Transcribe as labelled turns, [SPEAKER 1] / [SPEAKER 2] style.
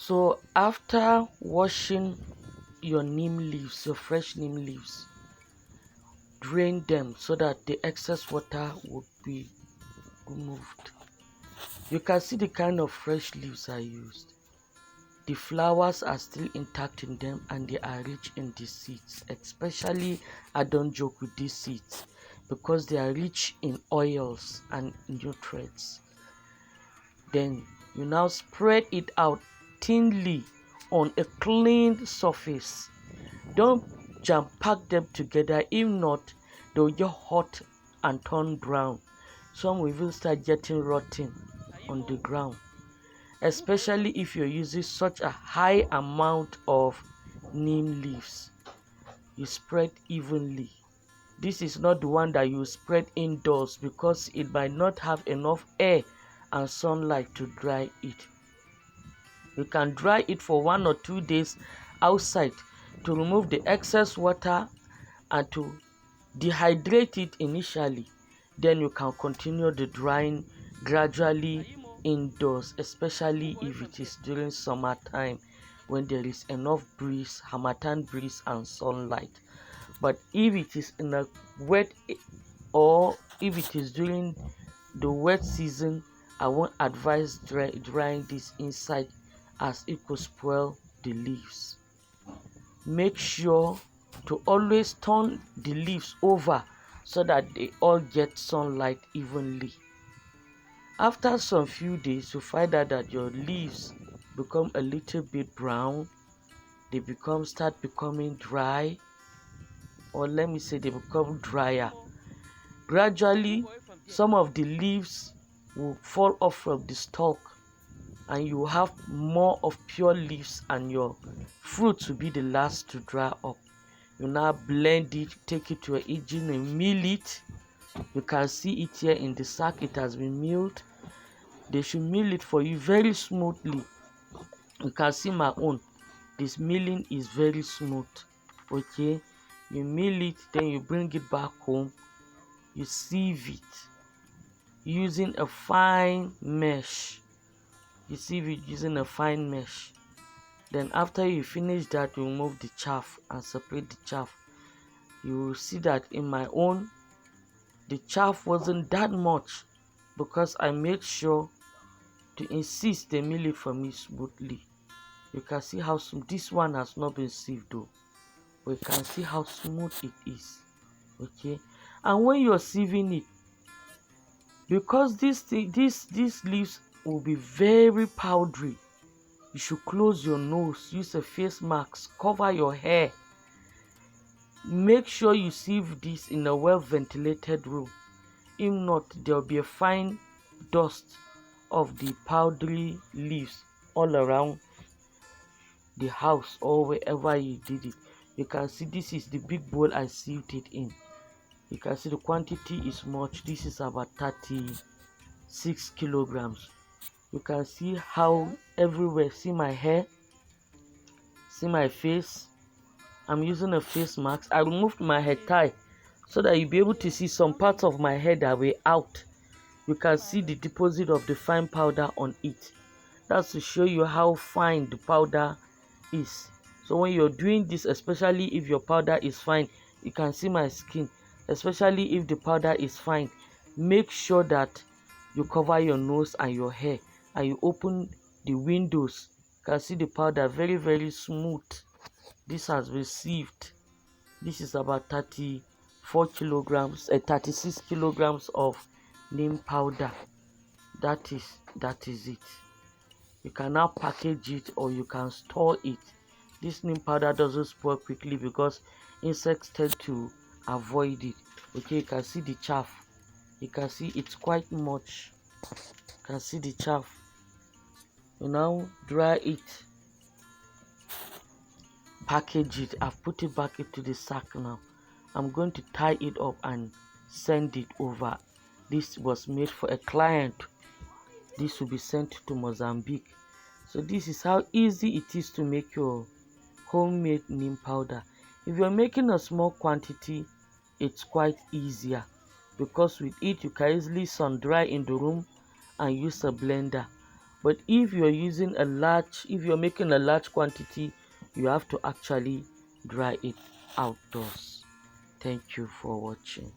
[SPEAKER 1] So after washing your neem leaves, your fresh neem leaves, drain them so that the excess water would be removed. You can see the kind of fresh leaves I used. The flowers are still intact in them and they are rich in the seeds. Especially, I don't joke with these seeds because they are rich in oils and nutrients. Then you now spread it out thinly on a clean surface. Don't jam pack them together, if not they'll get hot and turn brown. Some will even start getting rotten on the ground, especially if you're using such a high amount of neem leaves. You spread evenly. This is not the one that you spread indoors because it might not have enough air and sunlight to dry it. You can dry it for 1 or 2 days outside to remove the excess water and to dehydrate it initially. Then you can continue the drying gradually indoors, especially if it is during summertime when there is enough breeze, harmattan breeze and sunlight. But if it is in a wet or if it is during the wet season, I won't advise drying this inside as it could spoil the leaves. Make sure to always turn the leaves over so that they all get sunlight evenly. After some few days, you find out that your leaves become a little bit brown. They start becoming dry, or let me say they become drier. Gradually, some of the leaves will fall off from the stalk and you have more of pure leaves and your fruit will be the last to dry up. You now blend it, take it to an engine and mill it. You can see it here in the sack, it has been milled. They should mill it for you very smoothly. You can see my own. This milling is very smooth. Okay, you mill it, then you bring it back home. You sieve it using a fine mesh. You sieve it using a fine mesh. Then after you finish that, you remove the chaff and separate the chaff. You will see that in my own, the chaff wasn't that much because I made sure to insist they mill it for me smoothly. You can see how smooth. This one has not been sieved though, but you can see how smooth it is. Okay, and when you're sieving it, because these leaves will be very powdery, you should close your nose, use a face mask, cover your hair. Make sure you sieve this in a well ventilated room. If not, there will be a fine dust of the powdery leaves all around the house or wherever you did it. You can see this is the big bowl I sieved it in. You can see the quantity is much. This is about 36 kilograms. You can see how everywhere. See my hair, see my face. I'm using a face mask. I removed my hair tie so that you'll be able to see some parts of my hair that were out. You can see the deposit of the fine powder on it. That's to show you how fine the powder is. So when you're doing this, especially if your powder is fine, you can see my skin, especially if the powder is fine, make sure that you cover your nose and your hair and you open the windows. You can see the powder very smooth. This has been sieved. This is about 34 kilograms, 36 kilograms of neem powder. That is it. You can now package it or you can store it. This neem powder doesn't spoil quickly because insects tend to avoid it. Okay, you can see the chaff. You can see it's quite much. You can see the chaff. You now dry it, package it. I've put it back into the sack now. I'm going to tie it up and send it over. This was made for a client. This will be sent to Mozambique. So this is how easy it is to make your homemade neem powder. If you're making a small quantity, it's quite easier because with it you can easily sun dry in the room and use a blender. But if you're using a large, if you're making a large quantity, you have to actually dry it outdoors. Thank you for watching.